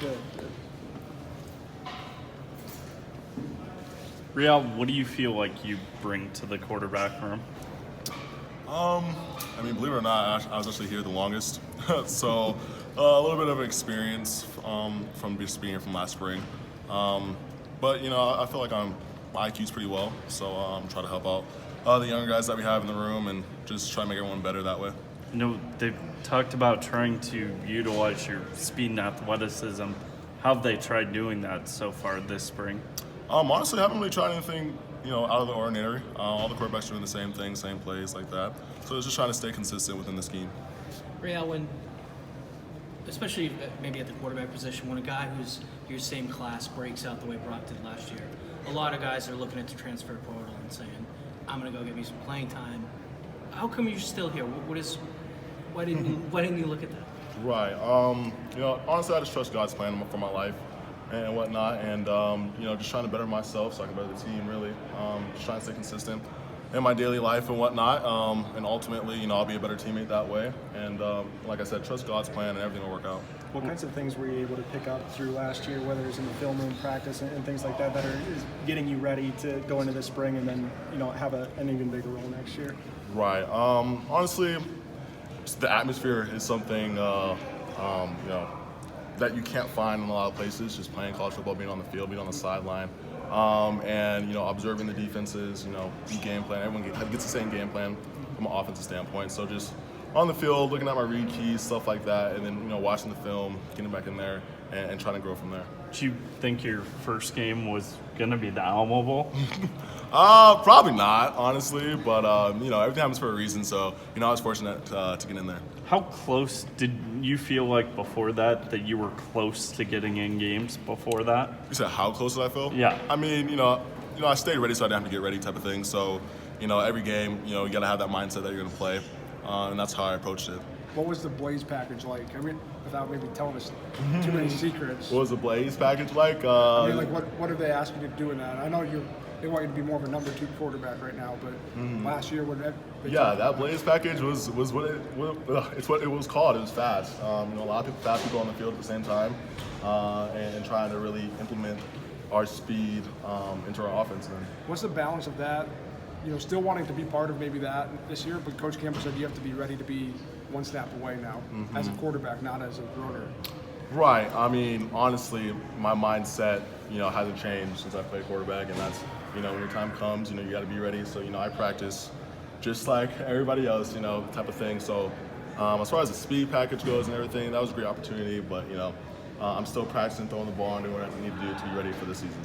Good. Real, what do you feel like you bring to the quarterback room? I mean, believe it or not, I was actually here the longest, so a little bit of experience from just being here from last spring. But I feel like my IQ's pretty well, so I'm trying to help out the younger guys that we have in the room and just try to make everyone better that way. They've talked about trying to utilize your speed and athleticism. How have they tried doing that so far this spring? Honestly, I haven't really tried anything, out of the ordinary. All the quarterbacks are doing the same thing, same plays like that. So it's just trying to stay consistent within the scheme. Real, especially maybe at the quarterback position, when a guy who's your same class breaks out the way Brock did last year, a lot of guys are looking at the transfer portal and saying, I'm going to go get me some playing time. How come you're still here? Why didn't you look at that? Right. Honestly, I just trust God's plan for my life and whatnot, and just trying to better myself so I can better the team. Really, just trying to stay consistent in my daily life and whatnot, and ultimately, I'll be a better teammate that way. And like I said, trust God's plan, and everything will work out. What kinds of things were you able to pick up through last year, whether it's in the film room practice and things like that, is getting you ready to go into the spring and then have an even bigger role next year? Right. Honestly, just the atmosphere is something that you can't find in a lot of places. Just playing college football, being on the field, being on the sideline, and observing the defenses. The game plan. Everyone gets the same game plan from an offensive standpoint. So just on the field, looking at my read keys, stuff like that, and then watching the film, getting back in there, and trying to grow from there. Do you think your first game was going to be the Alamo Bowl? Probably not, honestly, but everything happens for a reason. So I was fortunate to get in there. How close did you feel like before that you were close to getting in games before that? You said how close did I feel? Yeah. I mean, I stayed ready, so I didn't have to get ready, type of thing. So every game, you gotta have that mindset that you're gonna play, and that's how I approached it. What was the Blaze package like? I mean, without maybe telling us too many secrets. What was the Blaze package like? What did they ask you to do in that? I know they want you to be more of a number 2 quarterback right now, but last year, that Blaze package was it's what it was called. It was fast. A lot of fast people on the field at the same time, and trying to really implement our speed into our offense. What's the balance of that? Still wanting to be part of maybe that this year, but Coach Campbell said you have to be ready to be one snap away now as a quarterback, not as a runner. Right. I mean, honestly, my mindset, hasn't changed since I played quarterback, and that's, when your time comes, you got to be ready. So, I practice just like everybody else, type of thing. So, as far as the speed package goes and everything, that was a great opportunity, but, I'm still practicing throwing the ball and doing what I need to do to be ready for this season.